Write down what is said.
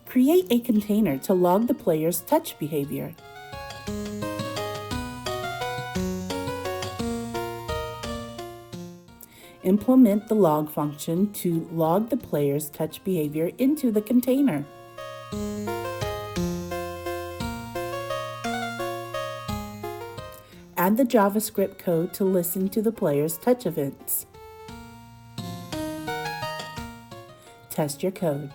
Create a container to log the player's touch behavior. Implement the log function to log the player's touch behavior into the container. Add the JavaScript code to listen to the player's touch events. Test your code.